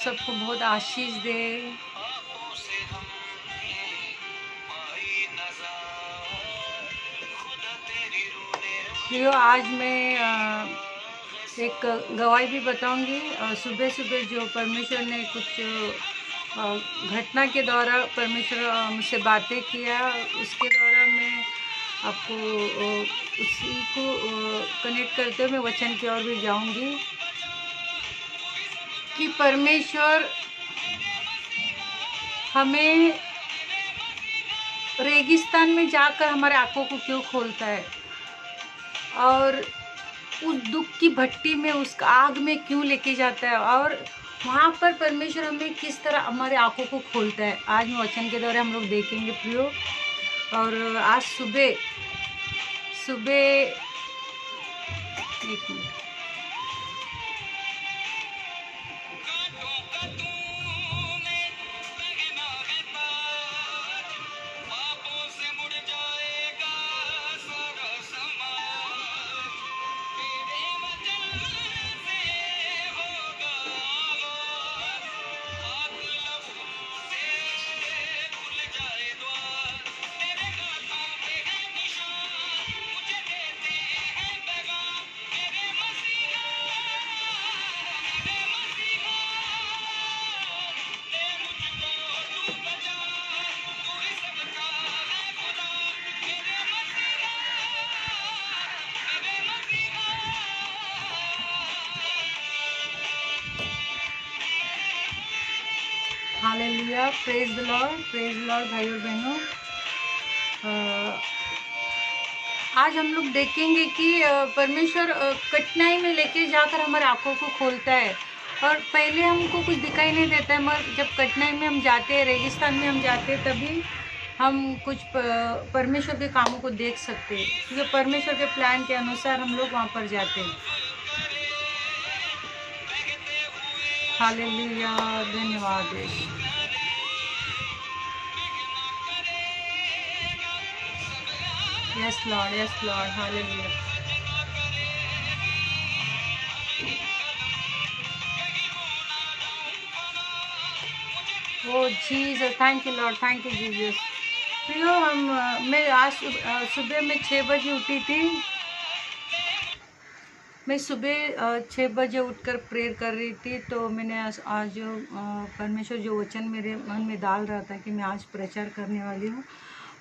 सबको बहुत आशीष दे। प्रियो, आज मैं एक गवाही भी बताऊंगी। सुबह सुबह जो परमेश्वर ने कुछ घटना के द्वारा परमेश्वर मुझसे बातें किया, उसके द्वारा मैं आपको उसी को कनेक्ट करते हुए मैं वचन की ओर भी जाऊंगी कि परमेश्वर हमें रेगिस्तान में जाकर हमारे आंखों को क्यों खोलता है और उस दुख की भट्टी में, उस आग में क्यों लेके जाता है और वहाँ पर परमेश्वर हमें किस तरह हमारे आंखों को खोलता है। आज मैं वचन के द्वारा हम लोग देखेंगे प्रियो। और आज सुबह सुबह एक minute, hallelujah, praise the Lord भाई और बहनों। आज हम लोग देखेंगे कि परमेश्वर कठिनाई में लेके जाकर हमारे आंखों को खोलता है। और पहले हमको कुछ दिखाई नहीं देता है, मगर जब कठिनाई में हम जाते हैं, रेगिस्तान में हम जाते हैं, तभी हम कुछ परमेश्वर के कामों को देख सकते हैं, क्योंकि परमेश्वर के प्लान के अनुसार हम लोग वहाँ पर जाते हैं। हालेलुया, धन्यवाद। Yes lord, hallelujah. Oh Jesus, thank you lord, thank you Jesus. प्रियो, मैं आज सुबह में 6 बजे उठी थी। मैं सुबह 6 बजे उठकर प्रेयर कर रही थी, तो मैंने आज जो परमेश्वर जो वचन मेरे मन में डाल रहा था कि मैं आज प्रचार करने वाली हूँ।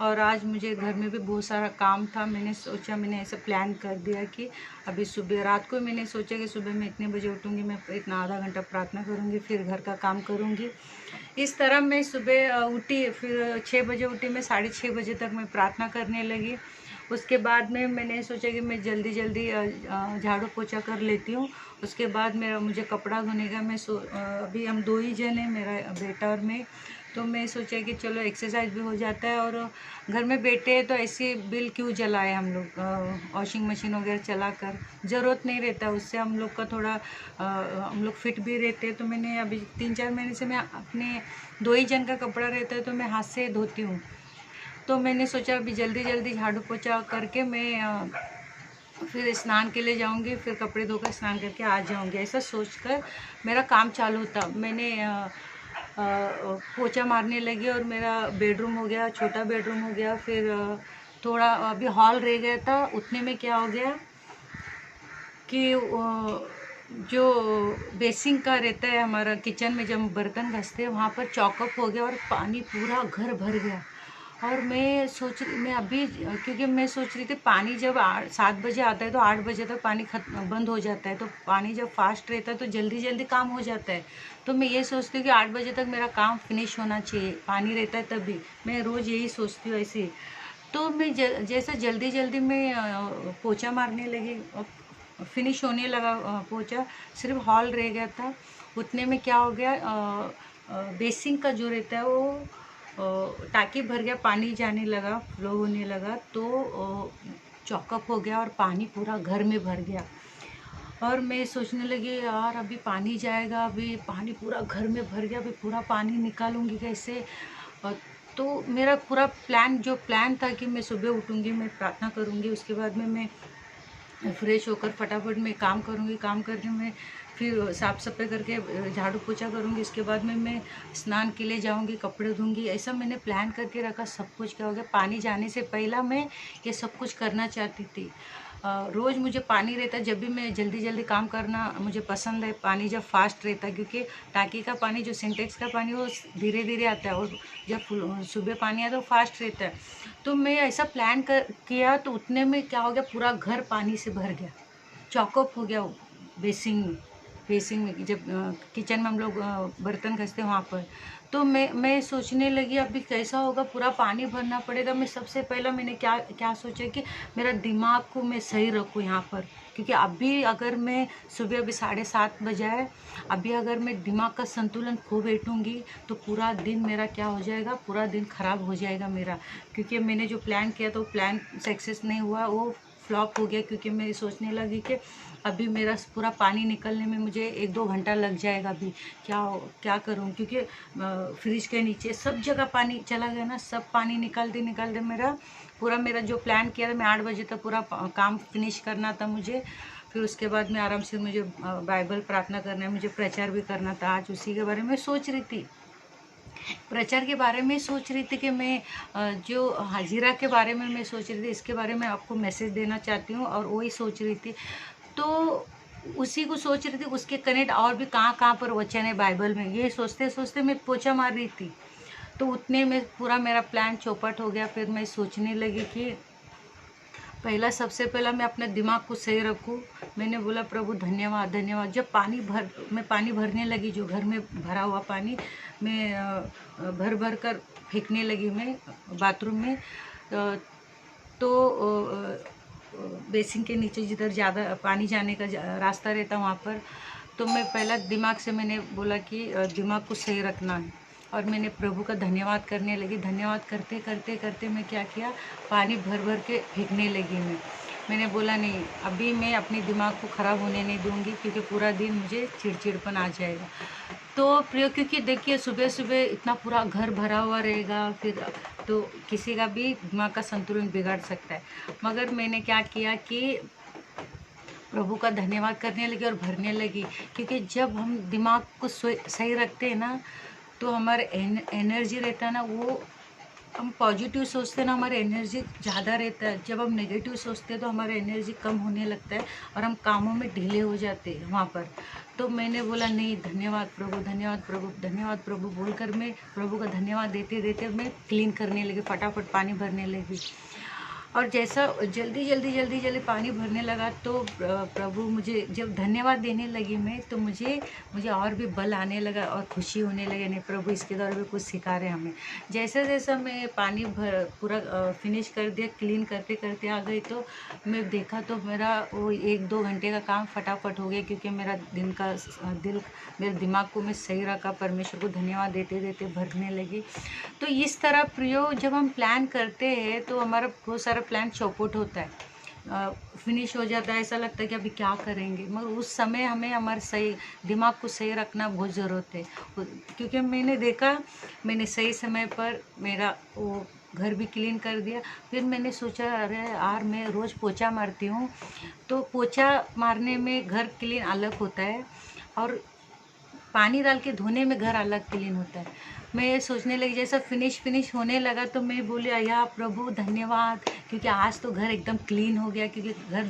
और आज मुझे घर में भी बहुत सारा काम था। मैंने ऐसा प्लान कर दिया कि अभी सुबह रात को मैंने सोचा कि सुबह मैं इतने बजे उठूँगी, मैं इतना आधा घंटा प्रार्थना करूँगी, फिर घर का काम करूँगी। इस तरह मैं सुबह उठी, फिर 6 बजे उठी। मैं 6:30 बजे तक मैं प्रार्थना करने लगी। उसके बाद में मैंने सोचा कि मैं जल्दी जल्दी झाड़ू पोछा कर लेती हूँ। उसके बाद मुझे कपड़ा धोने का अभी हम 2 ही जन हैं, मेरा बेटा और मैं। तो मैं सोचा कि चलो एक्सरसाइज भी हो जाता है, और घर में बैठे हैं तो ऐसे बिल क्यों जलाए हम लोग, वॉशिंग मशीन वगैरह चला कर ज़रूरत नहीं रहता, उससे हम लोग का थोड़ा हम लोग फिट भी रहते हैं। तो मैंने अभी 3-4 महीने से मैं अपने 2 ही जन का कपड़ा रहता है तो मैं हाथ से धोती हूँ। तो मैंने सोचा अभी जल्दी जल्दी झाड़ू पोछा करके मैं फिर स्नान के लिए जाऊंगी, फिर कपड़े धोकर स्नान करके आ जाऊंगी। ऐसा सोचकर मेरा काम चालू था। मैंने पोछा मारने लगी और मेरा बेडरूम हो गया, छोटा बेडरूम हो गया। फिर थोड़ा अभी हॉल रह गया था, उतने में क्या हो गया कि जो बेसिंग का रहता है हमारा किचन में, जब बर्तन घसते हैं वहाँ पर चॉकअप हो गया और पानी पूरा घर भर गया। और मैं अभी, क्योंकि मैं सोच रही थी पानी जब 7 बजे आता है तो 8 बजे तक पानी बंद हो जाता है, तो पानी जब फास्ट रहता है तो जल्दी जल्दी काम हो जाता है। तो मैं ये सोचती हूँ कि 8 बजे तक मेरा काम फिनिश होना चाहिए, पानी रहता है तभी। मैं रोज़ यही सोचती हूँ ऐसे ही। तो मैं जैसा जल्दी जल्दी मैं पोछा मारने लगी, फिनिश होने लगा पोछा, सिर्फ हॉल रह गया था। उतने में क्या हो गया, बेसिंग का जो रहता है वो टाँकी भर गया, पानी जाने लगा, फ्लो होने लगा, तो चॉकअप हो गया और पानी पूरा घर में भर गया। और मैं सोचने लगी यार अभी पानी जाएगा, अभी पानी पूरा घर में भर गया, अभी पूरा पानी निकालूंगी कैसे। तो मेरा पूरा प्लान था कि मैं सुबह उठूंगी, मैं प्रार्थना करूंगी, उसके बाद में मैं फ्रेश होकर फटाफट मैं काम करूंगी। काम करके मैं फिर साफ़ सफाई करके झाड़ू पोछा करूँगी। इसके बाद में मैं स्नान के लिए जाऊँगी, कपड़े धोऊँगी। ऐसा मैंने प्लान करके रखा। सब कुछ क्या हो गया, पानी जाने से पहला मैं ये सब कुछ करना चाहती थी। रोज़ मुझे पानी रहता, जब भी मैं जल्दी जल्दी काम करना मुझे पसंद है। पानी जब फास्ट रहता है, क्योंकि टाँकी का पानी, जो सिंटेक्स का पानी, वो धीरे धीरे आता है, और जब सुबह पानी आता है तो फास्ट रहता है। तो मैं ऐसा प्लान किया, तो उतने में क्या हो गया, पूरा घर पानी से भर गया, चॉकअप हो गया। बेसिंग में जब किचन में हम लोग बर्तन घसते वहाँ पर, तो मैं सोचने लगी अभी कैसा होगा, पूरा पानी भरना पड़ेगा। मैं सबसे पहला मैंने क्या क्या सोचा कि मेरा दिमाग को मैं सही रखूँ यहाँ पर, क्योंकि अभी अगर मैं सुबह अभी 7:30 बजे है, अभी अगर मैं दिमाग का संतुलन खो बैठूँगी तो पूरा दिन मेरा क्या हो जाएगा, पूरा दिन ख़राब हो जाएगा मेरा। क्योंकि मैंने जो प्लान किया था वो प्लान सक्सेस नहीं हुआ, वो फ्लॉप हो गया। क्योंकि मैं सोचने लगी कि अभी मेरा पूरा पानी निकलने में मुझे 1-2 घंटा लग जाएगा। अभी क्या करूं, क्योंकि फ्रिज के नीचे सब जगह पानी चला गया ना, सब पानी निकालते मेरा जो प्लान किया था, मैं 8 बजे तक पूरा काम फिनिश करना था मुझे। फिर उसके बाद में आराम से मुझे बाइबल प्रार्थना करना है, मुझे प्रचार भी करना था। आज उसी के बारे में सोच रही थी, प्रचार के बारे में सोच रही थी कि मैं जो हाजिरा के बारे में मैं सोच रही थी, इसके बारे में आपको मैसेज देना चाहती हूँ, और वही सोच रही थी। तो उसी को सोच रही थी, उसके कनेक्ट और भी कहाँ कहाँ पर वचन है बाइबल में, ये सोचते सोचते मैं पोछा मार रही थी। तो उतने में पूरा मेरा प्लान चौपट हो गया। फिर मैं सोचने लगी कि पहला, सबसे पहला मैं अपने दिमाग को सही रखूं। मैंने बोला प्रभु धन्यवाद धन्यवाद। जब मैं पानी भरने लगी, जो घर में भरा हुआ पानी मैं भर भर कर फेंकने लगी मैं बाथरूम में। तो बेसिन के नीचे जिधर ज़्यादा पानी जाने का रास्ता रहता वहाँ पर, तो मैं पहला दिमाग से मैंने बोला कि दिमाग को सही रखना है, और मैंने प्रभु का धन्यवाद करने लगी। धन्यवाद करते करते करते मैं क्या किया, पानी भर भर के फेंकने लगी मैंने बोला नहीं, अभी मैं अपने दिमाग को ख़राब होने नहीं दूंगी, क्योंकि पूरा दिन मुझे चिड़चिड़पन आ जाएगा। तो प्रिय, क्योंकि देखिए सुबह सुबह इतना पूरा घर भरा हुआ रहेगा, फिर तो किसी का भी दिमाग का संतुलन बिगड़ सकता है। मगर मैंने क्या किया कि प्रभु का धन्यवाद करने लगी और भरने लगी। क्योंकि जब हम दिमाग को सही रखते हैं ना, तो हमारे एनर्जी रहता है ना, वो हम पॉजिटिव सोचते हैं ना, हमारा एनर्जी ज़्यादा रहता है। जब हम नेगेटिव सोचते हैं तो हमारा एनर्जी कम होने लगता है, और हम कामों में ढीले हो जाते हैं वहाँ पर। तो मैंने बोला नहीं, धन्यवाद प्रभु, धन्यवाद प्रभु, धन्यवाद प्रभु बोलकर मैं प्रभु का धन्यवाद देते देते मैं क्लीन करने लगी, फटाफट पानी भरने लगी। और जैसा जल्दी जल्दी जल्दी जल्दी पानी भरने लगा, तो प्रभु मुझे जब धन्यवाद देने लगी मैं, तो मुझे और भी बल आने लगा और खुशी होने लगे। नहीं, प्रभु इसके द्वारा भी कुछ सिखा रहे हमें। जैसे जैसा मैं पानी पूरा फिनिश कर दिया, क्लीन करते करते आ गई, तो मैं देखा तो मेरा वो 1-2 घंटे का काम फटाफट हो गया। क्योंकि मेरा मेरे दिमाग को मैं सही रखा, परमेश्वर को धन्यवाद देते देते भरने लगी। तो इस तरह प्रियो, जब हम प्लान करते हैं तो हमारा बहुत सारा प्लान चौपट होता है, फिनिश हो जाता है। ऐसा लगता है कि अभी क्या करेंगे, मगर उस समय हमें हमारे सही दिमाग को सही रखना बहुत ज़रूरत है। क्योंकि मैंने देखा, मैंने सही समय पर मेरा वो घर भी क्लीन कर दिया। फिर मैंने सोचा, अरे यार, मैं रोज़ पोछा मारती हूँ, तो पोछा मारने में घर क्लीन अलग होता है, और पानी डाल के धोने में घर अलग क्लीन होता है। मैं सोचने लगी, जैसा फिनिश होने लगा, तो मैं बोली, या प्रभु धन्यवाद, क्योंकि आज तो घर एकदम क्लीन हो गया। क्योंकि घर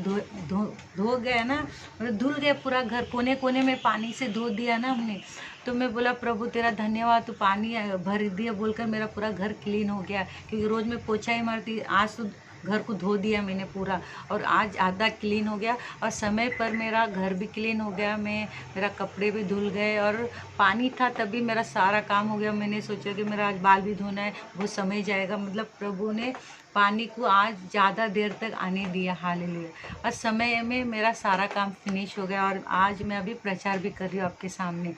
धो गया ना, मतलब धुल गया पूरा घर, कोने कोने में पानी से धो दिया ना हमने। तो मैं बोला, प्रभु तेरा धन्यवाद, तो पानी भर दिया बोलकर मेरा पूरा घर क्लीन हो गया। क्योंकि रोज़ मैं पोछा ही मारती, आज तो घर को धो दिया मैंने पूरा, और आज आधा क्लीन हो गया, और समय पर मेरा घर भी क्लीन हो गया। मेरा कपड़े भी धुल गए, और पानी था तभी मेरा सारा काम हो गया। मैंने सोचा कि मेरा आज बाल भी धोना है, बहुत समय जाएगा। मतलब प्रभु ने पानी को आज ज़्यादा देर तक आने दिया, हालेलुया। और समय में मेरा सारा काम फिनिश हो गया, और आज मैं अभी प्रचार भी कर रही हूँ आपके सामने।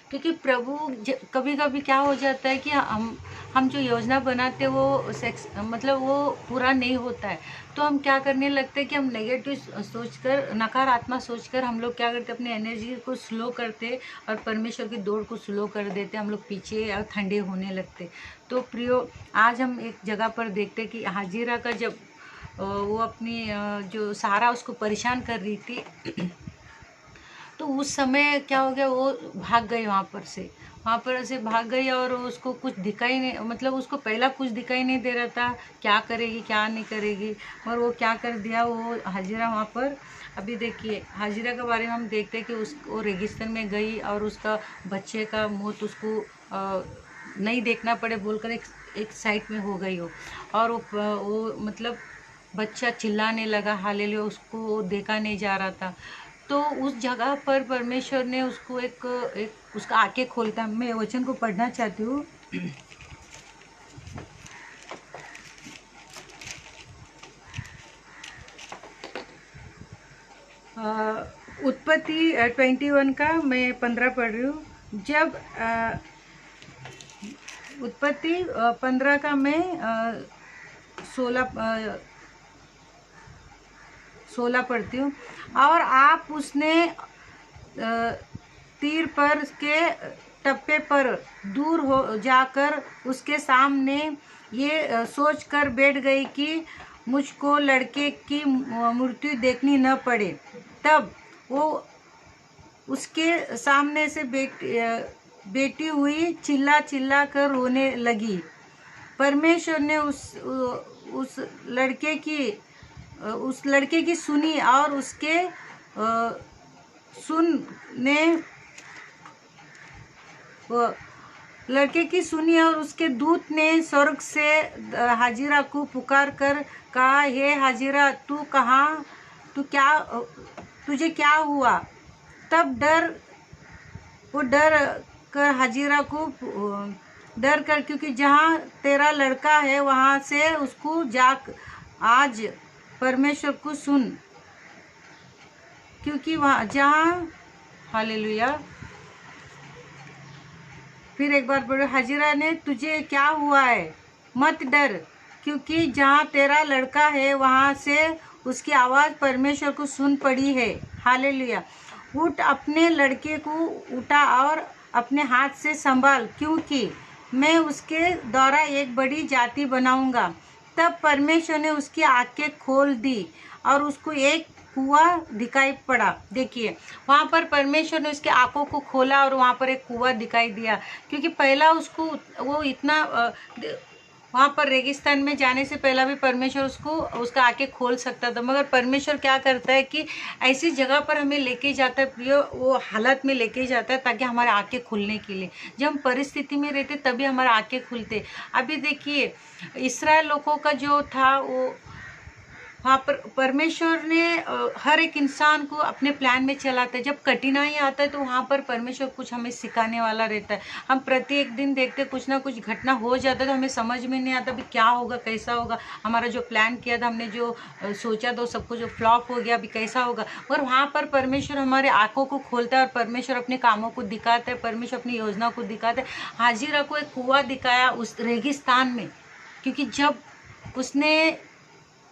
क्योंकि प्रभु कभी कभी क्या हो जाता है कि हम जो योजना बनाते हैं वो मतलब वो पूरा नहीं होता है। तो हम क्या करने लगते हैं कि हम नेगेटिव सोचकर, नकारात्मक सोचकर हम लोग क्या करते हैं, अपनी एनर्जी को स्लो करते, और परमेश्वर की दौड़ को स्लो कर देते, हम लोग पीछे और ठंडे होने लगते। तो प्रियो, आज हम एक जगह पर देखते कि हाजिरा का जब वो अपनी जो सारा उसको परेशान कर रही थी, तो उस समय क्या हो गया, वो भाग गई वहाँ पर से भाग गई, और उसको कुछ दिखाई नहीं, मतलब उसको पहला कुछ दिखाई नहीं दे रहा था क्या करेगी क्या नहीं करेगी। और वो क्या कर दिया, वो हाजिरा वहाँ पर, अभी देखिए हाजिरा के बारे में हम देखते हैं कि वो रेगिस्तान में गई और उसका बच्चे का मौत उसको नहीं देखना पड़े बोलकर एक साइड में हो गई हो। और वो मतलब बच्चा चिल्लाने लगा हालेलुया, उसको वो देखा नहीं जा रहा था। तो उस जगह पर परमेश्वर ने उसको एक उसका आंखें खोलता। मैं वचन को पढ़ना चाहती हूँ। उत्पत्ति 21 का मैं 15 पढ़ रही हूँ। जब उत्पत्ति 15 का मैं 16 पढ़ती हूँ। और आप उसने तीर पर के टप्पे पर दूर हो जाकर उसके सामने ये सोच कर बैठ गई कि मुझको लड़के की मृत्यु देखनी न पड़े। तब वो उसके सामने से बेटी हुई चिल्ला चिल्ला कर रोने लगी। परमेश्वर ने उस लड़के की सुनी, और उसके लड़के की सुनी, और उसके दूत ने स्वर्ग से हाजिरा को पुकार कर कहा, हे हाजिरा, तुझे क्या हुआ? तब डर कर हाजिरा को डर कर, क्योंकि जहाँ तेरा लड़का है वहाँ से उसको आज परमेश्वर को सुन, क्योंकि वहाँ जहाँ हालेलुया। फिर एक बार बोलो, हाजिरा ने तुझे क्या हुआ है? मत डर, क्योंकि जहाँ तेरा लड़का है वहाँ से उसकी आवाज़ परमेश्वर को सुन पड़ी है। हालेलुया। उठ, अपने लड़के को उठा और अपने हाथ से संभाल, क्योंकि मैं उसके द्वारा एक बड़ी जाति बनाऊंगा। तब परमेश्वर ने उसकी आंखें खोल दी और उसको एक कुआं दिखाई पड़ा। देखिए वहाँ पर परमेश्वर ने उसके आंखों को खोला और वहाँ पर एक कुआं दिखाई दिया, क्योंकि पहला उसको वो इतना वहाँ पर रेगिस्तान में जाने से पहला भी परमेश्वर उसका आंखें खोल सकता था, मगर परमेश्वर क्या करता है कि ऐसी जगह पर हमें लेके जाता है प्रिय, वो हालत में लेके जाता है ताकि हमारे आंखें खुलने के लिए। जब हम परिस्थिति में रहते तभी हमारे आंखें खुलते। अभी देखिए इस्राएल लोगों का जो था, वो वहाँ पर परमेश्वर ने हर एक इंसान को अपने प्लान में चलाता है। जब कठिनाई आता है तो वहाँ पर परमेश्वर कुछ हमें सिखाने वाला रहता है। हम प्रत्येक दिन देखते कुछ ना कुछ घटना हो जाता है तो हमें समझ में नहीं आता भी क्या होगा, कैसा होगा। हमारा जो प्लान किया था, हमने जो सोचा था, सब कुछ जो फ्लॉप हो गया, अभी कैसा होगा। और वहाँ पर परमेश्वर हमारे आंखों को खोलता है और परमेश्वर अपने कामों को दिखाता है, परमेश्वर अपनी योजना को दिखाता है। हाजिरा को एक कुआं दिखाया उस रेगिस्तान में, क्योंकि जब उसने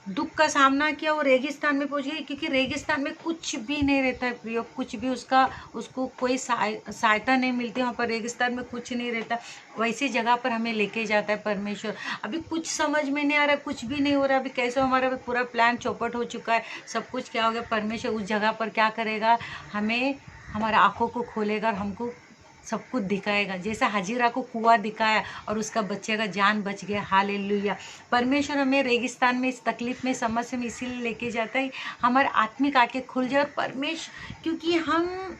दुख का सामना किया वो रेगिस्तान में पहुंच गई, क्योंकि रेगिस्तान में कुछ भी नहीं रहता है प्रिय, कुछ भी उसको कोई सहायता नहीं मिलती। वहाँ पर रेगिस्तान में कुछ नहीं रहता। वैसी जगह पर हमें लेके जाता है परमेश्वर। अभी कुछ समझ में नहीं आ रहा, कुछ भी नहीं हो रहा, अभी कैसे हमारा पूरा प्लान चौपट हो चुका है, सब कुछ क्या हो गया। परमेश्वर उस जगह पर क्या करेगा, हमें हमारे आँखों को खोलेगा और हमको सब कुछ दिखाएगा। जैसा हाजिरा को कुआं दिखाया और उसका बच्चे का जान बच गया। हालेलुया। परमेश्वर हमें रेगिस्तान में, इस तकलीफ में, समस्या में इसीलिए लेके जाता है हमारे आत्मिक आंखें खुल जाए। और परमेश्वर, क्योंकि हम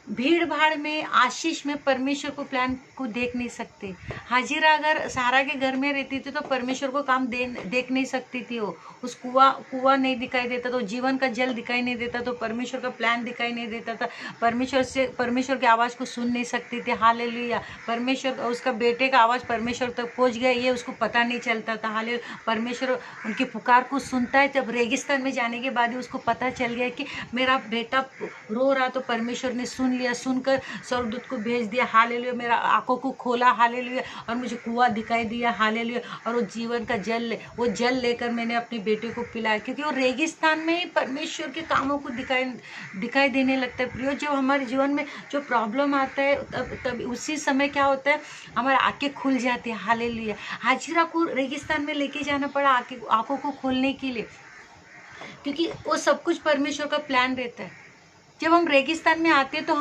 भीड़ भाड़ में, आशीष में परमेश्वर को प्लान को देख नहीं सकते। हाजिरा अगर सारा के घर में रहती थी तो परमेश्वर को काम देख नहीं सकती थी। वो उस कुआं नहीं दिखाई देता, तो जीवन का जल दिखाई नहीं देता, तो परमेश्वर का प्लान दिखाई नहीं देता था। परमेश्वर की आवाज़ को सुन नहीं सकती थी। हालेलुया। परमेश्वर, उसका बेटे का आवाज़ परमेश्वर तक पहुँच गया, ये उसको पता नहीं चलता था। हालेलुया। परमेश्वर उनकी पुकार को सुनता है। जब रेगिस्तान में जाने के बाद ही उसको पता चल गया कि मेरा बेटा रो रहा, तो परमेश्वर ने सुन लिया। सुनकर स्वर्गदूत को भेज दिया। हालेलुया। मेरा आंखों को खोला। हालेलुया। और मुझे कुआं दिखाई दिया। हालेलुया। और वो जीवन का वो जल लेकर मैंने अपनी बेटी को पिलाया, क्योंकि वो रेगिस्तान में ही परमेश्वर के कामों को दिखाई देने लगता है प्रियो। जब हमारे जीवन में जो प्रॉब्लम आता है तब उसी समय क्या होता है, हमारी आंखें खुल जाती है। हालेलुया। हाजिरा को रेगिस्तान में लेके जाना पड़ा आंखों को खोलने के लिए, क्योंकि वो सब कुछ परमेश्वर का प्लान रहता है। जब हम रेगिस्तान में आते तो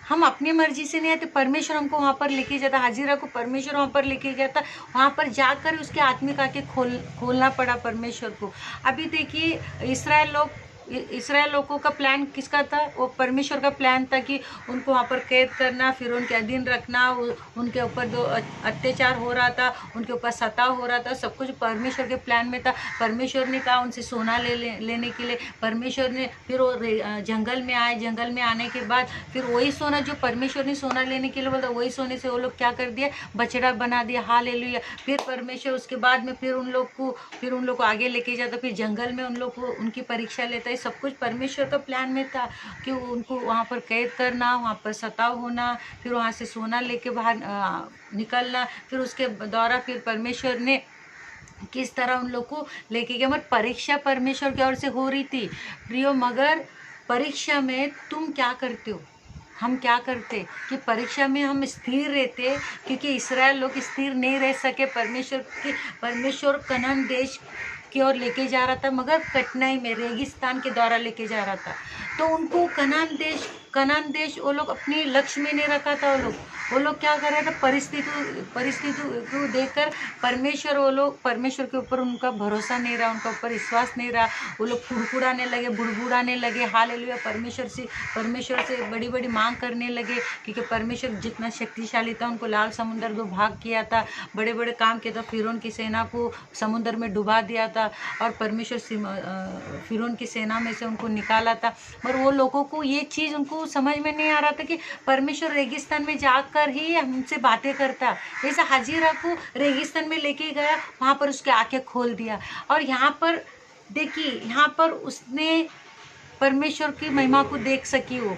हम अपनी मर्जी से नहीं आते, परमेश्वर हमको वहाँ पर लेके जाता। हाजिरा को परमेश्वर वहाँ पर लेके गया था, वहाँ पर जाकर उसके आत्मिक आंखें खोलना पड़ा परमेश्वर को। अभी देखिए इसराइल लोगों का प्लान किसका था? वो परमेश्वर का प्लान था कि उनको वहाँ पर कैद करना, फिर उनके अधीन रखना, उनके ऊपर जो अत्याचार हो रहा था, उनके ऊपर सताव हो रहा था, सब कुछ परमेश्वर के प्लान में था। परमेश्वर ने कहा उनसे सोना लेने के लिए। परमेश्वर ने फिर वो जंगल में आए। जंगल में आने के बाद फिर वही सोना जो परमेश्वर ने सोना लेने के लिए बोला, वही सोने से वो लोग क्या कर दिया? बछड़ा बना दिया। हालेलुया। फिर परमेश्वर उसके बाद में फिर उन लोग को आगे लेके जाता, फिर जंगल में उन लोग को उनकी परीक्षा लेता है। सब कुछ परमेश्वर का प्लान में था कि उनको वहाँ पर कैद करना, वहाँ पर सताव होना, फिर वहाँ से सोना लेके बाहर निकलना, फिर उसके द्वारा फिर परमेश्वर ने किस तरह उन लोग को लेके गया। मगर परीक्षा परमेश्वर की ओर से हो रही थी प्रियो। मगर परीक्षा में तुम क्या करते हो? हम क्या करते कि परीक्षा में हम स्थिर रहते, क्योंकि इस्राएल लोग स्थिर नहीं रह सके। परमेश्वर कनान देश की ओर लेके जा रहा था, मगर कठिनाई में रेगिस्तान के द्वारा लेके जा रहा था। तो उनको कनान देश वो लोग अपने लक्ष्य में नहीं रखा था। वो लोग क्या कर रहा था? परिस्थिति को देखकर परमेश्वर के ऊपर उनका भरोसा नहीं रहा, उनका ऊपर विश्वास नहीं रहा। वो लोग फुड़फुड़ाने लगे, बुड़बुड़ाने लगे। हालेलुया। परमेश्वर से बड़ी बड़ी मांग करने लगे, क्योंकि परमेश्वर जितना शक्तिशाली था, उनको लाल समुद्र दो भाग किया था, बड़े बड़े काम किया था, फिरौन की सेना को समुद्र में डुबा दिया था, और परमेश्वर फिरौन की सेना में से उनको निकाला था। पर वो लोगों को ये चीज़ उनको समझ में नहीं आ रहा था कि परमेश्वर रेगिस्तान में जाकर ही हमसे बातें करता। जैसे हाजिरा को रेगिस्तान में लेके गया, वहाँ पर उसके आंखें खोल दिया। और यहाँ पर देखिए, यहाँ पर उसने परमेश्वर की महिमा को देख सकी वो।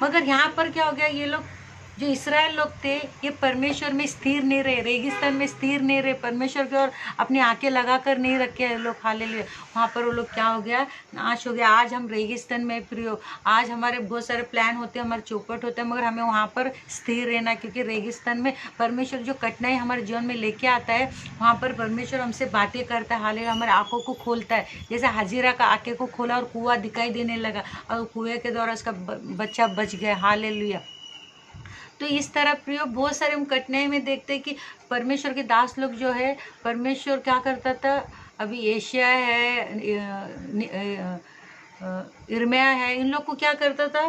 मगर यहाँ पर क्या हो गया? ये लोग जो इस्राएल लोग थे, ये परमेश्वर में स्थिर नहीं रहे, रेगिस्तान में स्थिर नहीं रहे, परमेश्वर की ओर अपनी आंखें लगा कर नहीं रखे हैं लोग। हालेलुया। वहाँ पर वो लोग क्या हो गया? नाश हो गया। आज हम रेगिस्तान में प्रियो, आज हमारे बहुत सारे प्लान होते हैं, हमारे चौपट होते हैं, मगर हमें वहाँ पर स्थिर रहना, क्योंकि रेगिस्तान में परमेश्वर जो कठिनाई हमारे जीवन में लेके आता है, वहाँ पर परमेश्वर हमसे बातें करता है। हालेलुया। हमारे आंखों को खोलता है, जैसे हाजिरा का आंखें को खोला और कुआं दिखाई देने लगा, और कुएं के द्वारा उसका बच्चा बच गया। हालेलुया। तो इस तरह प्रियो बहुत सारे हम कठिनाई में देखते हैं कि परमेश्वर के दास लोग जो है, परमेश्वर क्या करता था? अभी एशिया है, इर्मिया है, इन लोग को क्या करता था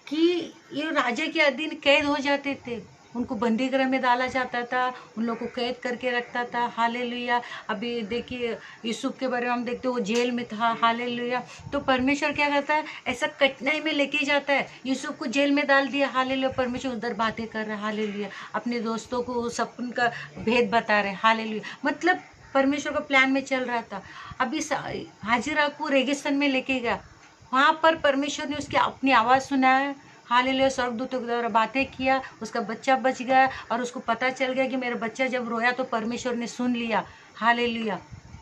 कि ये राजा के अधीन कैद हो जाते थे, उनको बंदी गृह में डाला जाता था, उन लोग को कैद करके रखता था। हालेलुया। अभी देखिए यूसुफ के बारे में हम देखते हैं, वो जेल में था। हालेलुया। तो परमेश्वर क्या करता है? ऐसा कठिनाई में लेके जाता है। यूसुफ को जेल में डाल दिया। हालेलुया। परमेश्वर उधर बातें कर रहा है। हालेलुया। अपने दोस्तों को सपन का भेद बता रहे। हालेलुया। मतलब परमेश्वर का प्लान में चल रहा था। अभी हाजिरा को रेगिस्तान में लेके गया, वहाँ पर परमेश्वर ने उसकी अपनी आवाज़ सुनाया। हालेलुया। स्वर्गदूतों के द्वारा बातें किया, उसका बच्चा बच गया, और उसको पता चल गया कि मेरा बच्चा जब रोया तो परमेश्वर ने सुन लिया। हालेलुया।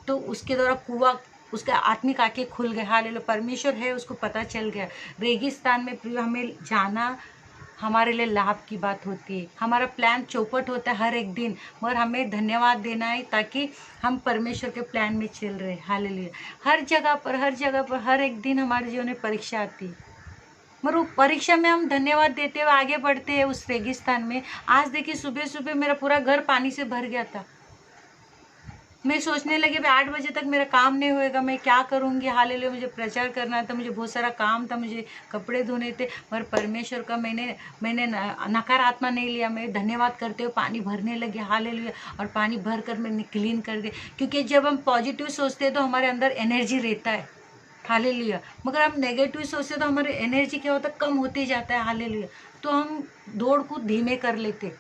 तो उसके द्वारा कुआं, उसका आत्मिक आंखें खुल गए। हालेलुया। परमेश्वर है, उसको पता चल गया। रेगिस्तान में प्रिय हमें जाना हमारे लिए लाभ की बात होती है। हमारा प्लान चौपट होता है हर एक दिन, मगर हमें धन्यवाद देना है ताकि हम परमेश्वर के प्लान में चल रहे हैं। हालेलुया। हर जगह पर हर एक दिन हमारे जीवन में परीक्षा आती है, मगर वो परीक्षा में हम धन्यवाद देते हुए आगे बढ़ते हैं उस रेगिस्तान में। आज देखिए सुबह सुबह मेरा पूरा घर पानी से भर गया था। मैं सोचने लगी भाई 8 बजे तक मेरा काम नहीं होएगा, मैं क्या करूँगी। हालेलुया। मुझे प्रचार करना था, मुझे बहुत सारा काम था, मुझे कपड़े धोने थे, मगर परमेश्वर का मैंने नकारात्मक नहीं लिया। मैं धन्यवाद करते हुए पानी भरने लगी। हालेलुया। और पानी भर कर मैंने क्लीन कर दिया, क्योंकि जब हम पॉजिटिव सोचते हैं तो हमारे अंदर एनर्जी रहता है। हालेलुया। मगर हम नेगेटिव सोचते तो हमारी एनर्जी क्या होता है? कम होती जाता है। हालेलुया। तो हम दौड़ को धीमे कर लेते।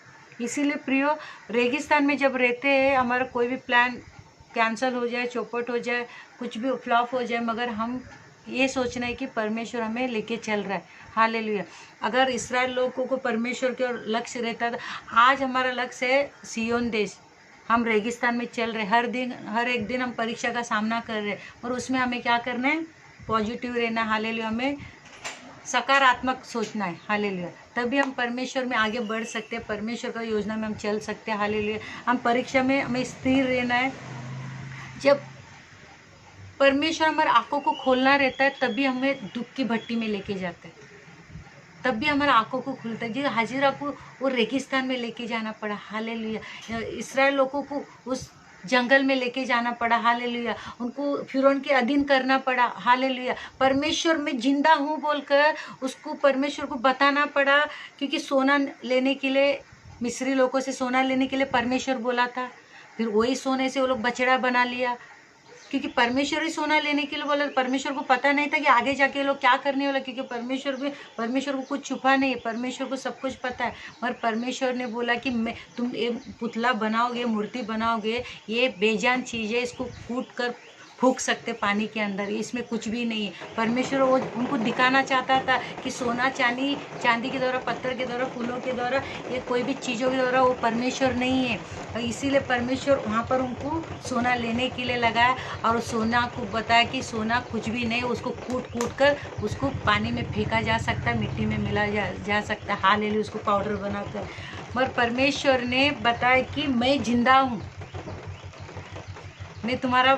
इसीलिए प्रियो, रेगिस्तान में जब रहते हैं, हमारा कोई भी प्लान कैंसिल हो जाए, चौपट हो जाए, कुछ भी फ्लॉप हो जाए, मगर हम ये सोचना है कि परमेश्वर हमें लेके चल रहा है। हालेलुया। अगर इस्राएल लोगों को परमेश्वर के और लक्ष्य रहता था, आज हमारा लक्ष्य है सियोन देश। हम रेगिस्तान में चल रहे, हर एक दिन हम परीक्षा का सामना कर रहे हैं, और उसमें हमें क्या करना है? पॉजिटिव रहना। हालेलुया। हमें सकारात्मक सोचना है। हालेलुया। तभी हम परमेश्वर में आगे बढ़ सकते हैं, परमेश्वर का योजना में हम चल सकते हैं। हालेलुया। हम परीक्षा में हमें स्थिर रहना है। जब परमेश्वर हमारे आंखों को खोलना रहता है, तभी हमें दुख की भट्टी में लेके जाता है। तब भी हमारा आंखों को खुलता है। जो हाजिरा को वो रेगिस्तान में लेके जाना पड़ा, हालेलुया। इसराइल लोगों को उस जंगल में लेके जाना पड़ा, हालेलुया। उनको फिरौन के अधीन करना पड़ा, हालेलुया। परमेश्वर मैं जिंदा हूँ बोलकर उसको परमेश्वर को बताना पड़ा, क्योंकि सोना लेने के लिए, मिस्री लोगों से सोना लेने के लिए परमेश्वर बोला था। फिर वही सोने से वो लोग बछड़ा बना लिया, क्योंकि परमेश्वर ही सोना लेने के लिए बोला। परमेश्वर को पता नहीं था कि आगे जाके लोग क्या करने वाला, क्योंकि परमेश्वर को कुछ छुपा नहीं है, परमेश्वर को सब कुछ पता है। मगर परमेश्वर ने बोला कि मैं तुम ये पुतला बनाओगे, मूर्ति बनाओगे, ये बेजान चीज़ है, इसको कूट कर फूंक सकते पानी के अंदर, इसमें कुछ भी नहीं है। परमेश्वर वो उनको दिखाना चाहता था कि सोना चांदी के द्वारा, पत्थर के द्वारा, फूलों के द्वारा, ये कोई भी चीज़ों के द्वारा वो परमेश्वर नहीं है। और इसीलिए परमेश्वर वहाँ पर उनको सोना लेने के लिए लगाया और सोना को बताया कि सोना कुछ भी नहीं, उसको कूट कर उसको पानी में फेंका जा सकता है, मिट्टी में मिला जा सकता है, हालेलुया, उसको पाउडर बनाकर। मगर परमेश्वर ने बताया कि मैं जिंदा हूँ, मैं तुम्हारा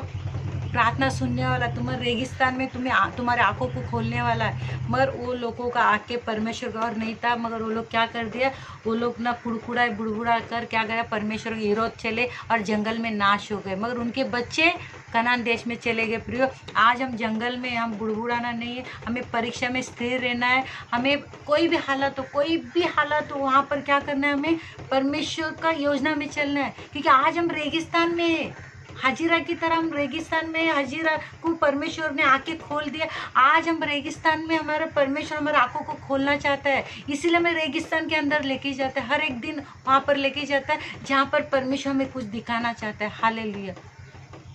प्रार्थना सुनने वाला, तुम्हारे रेगिस्तान में तुम्हारे आंखों को खोलने वाला है। मगर वो लोगों का आके परमेश्वर का और नहीं था। मगर वो लोग क्या कर दिया, वो लोग ना बुड़बुड़ा कर क्या गया, परमेश्वर के विरोध चले और जंगल में नाश हो गए। मगर उनके बच्चे कनान देश में चले गए। प्रियो, आज हम जंगल में, हम बुड़बुड़ाना नहीं है, हमें परीक्षा में स्थिर रहना है। हमें कोई भी हालत हो वहाँ पर क्या करना है, हमें परमेश्वर का योजना में चलना है। क्योंकि आज हम रेगिस्तान में है, हाजिरा की तरह हम रेगिस्तान में, हाजिरा को परमेश्वर ने आंखें खोल दिया। आज हम रेगिस्तान में, हमारा परमेश्वर हमारे आंखों को खोलना चाहता है, इसीलिए हमें रेगिस्तान के अंदर लेके जाता है। हर एक दिन वहाँ पर लेके जाता है जहाँ पर परमेश्वर हमें कुछ दिखाना चाहता है, हालेलुया।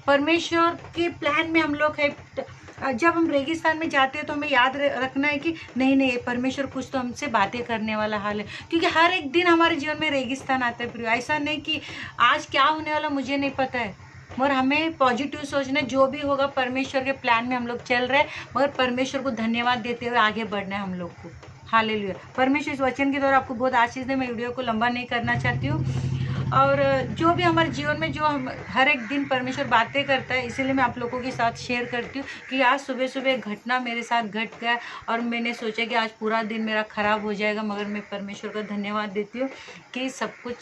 परमेश्वर के प्लान में हम लोग है। जब हम रेगिस्तान में जाते हैं तो हमें याद रखना है कि नहीं, परमेश्वर कुछ तो हमसे बातें करने वाला हाल है। क्योंकि हर एक दिन हमारे जीवन में रेगिस्तान आता है प्रिय। ऐसा नहीं कि आज क्या होने वाला मुझे नहीं पता है, मगर हमें पॉजिटिव सोचना, जो भी होगा परमेश्वर के प्लान में हम लोग चल रहे हैं। मगर परमेश्वर को धन्यवाद देते हुए आगे बढ़ना है हम लोग को, हालेलुया। परमेश्वर इस वचन के द्वारा आपको बहुत आशीष दे। मैं वीडियो को लंबा नहीं करना चाहती हूँ। और जो भी हमारे जीवन में जो हम हर एक दिन परमेश्वर बातें करता है, इसीलिए मैं आप लोगों के साथ शेयर करती हूँ कि आज सुबह एक घटना मेरे साथ घट गया और मैंने सोचा कि आज पूरा दिन मेरा ख़राब हो जाएगा। मगर मैं परमेश्वर का धन्यवाद देती हूँ कि सब कुछ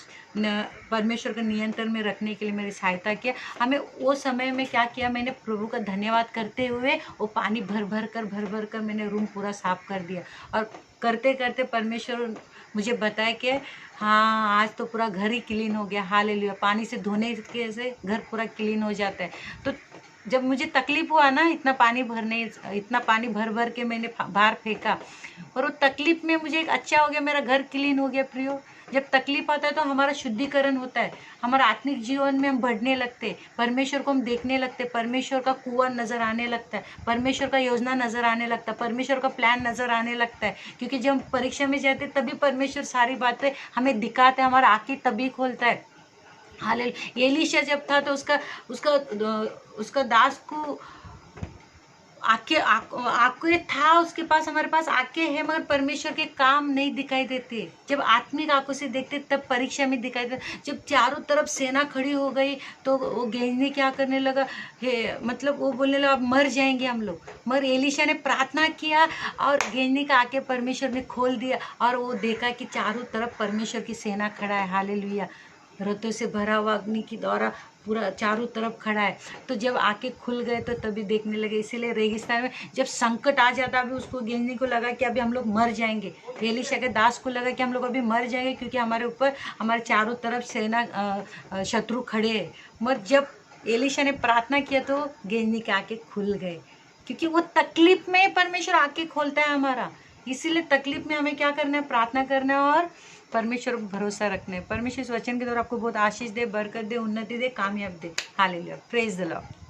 परमेश्वर के नियंत्रण में रखने के लिए मेरी सहायता किया। हमें वो समय में क्या किया, मैंने प्रभु का धन्यवाद करते हुए वो पानी भर भर कर मैंने रूम पूरा साफ़ कर दिया। और करते करते परमेश्वर मुझे बताया कि हाँ, आज तो पूरा घर ही क्लीन हो गया, हालेलुया। पानी से धोने के से घर पूरा क्लीन हो जाता है। तो जब मुझे तकलीफ हुआ ना, इतना पानी भर के मैंने बाहर फेंका, और वो तकलीफ में मुझे एक अच्छा हो गया, मेरा घर क्लीन हो गया। प्रियो, जब तकलीफ आता है तो हमारा शुद्धिकरण होता है, हमारा आत्मिक जीवन में हम बढ़ने लगते, परमेश्वर को हम देखने लगते, परमेश्वर का कुआं नजर आने लगता है, परमेश्वर का योजना नजर आने लगता है, परमेश्वर का प्लान नजर आने लगता है। क्योंकि जब हम परीक्षा में जाते तभी परमेश्वर सारी बातें हमें दिखाते हैं, हमारा आंखें तभी खोलता है, हालेलुया। एलीशा जब था तो उसका दास को आंखें था उसके पास, हमारे पास आंखें हैं, मगर परमेश्वर के काम नहीं दिखाई देते। जब आत्मिक आंखों से देखते तब परीक्षा में दिखाई देते। जब चारों तरफ सेना खड़ी हो गई तो वो गेहजी क्या करने लगा, मतलब वो बोलने लगा अब मर जाएंगे हम लोग। मगर एलीशा ने प्रार्थना किया और गेहजी का आंखें परमेश्वर ने खोल दिया और वो देखा कि चारों तरफ परमेश्वर की सेना खड़ा है, हालेलुया। रथों से भरा हुआ अग्नि की द्वारा पूरा चारों तरफ खड़ा है। तो जब आके खुल गए तो तभी देखने लगे। इसीलिए रेगिस्तान में जब संकट आ जाता, अभी उसको गेंजी को लगा कि अभी हम लोग मर जाएंगे, एलीशा के दास को लगा कि हम लोग अभी मर जाएंगे, क्योंकि हमारे ऊपर हमारे चारों तरफ सेना शत्रु खड़े हैं। मगर जब एलीशा ने प्रार्थना किया तो गेंजी के आंखें खुल गए, क्योंकि वो तकलीफ में परमेश्वर आंखें खोलता है हमारा। इसीलिए तकलीफ में हमें क्या करना है, प्रार्थना करना है और परमेश्वर को भरोसा रखना है। परमेश्वर इस वचन के द्वारा आपको बहुत आशीष दे, बरकत दे, उन्नति दे, कामयाब दे, हालेलुया। Praise the Lord.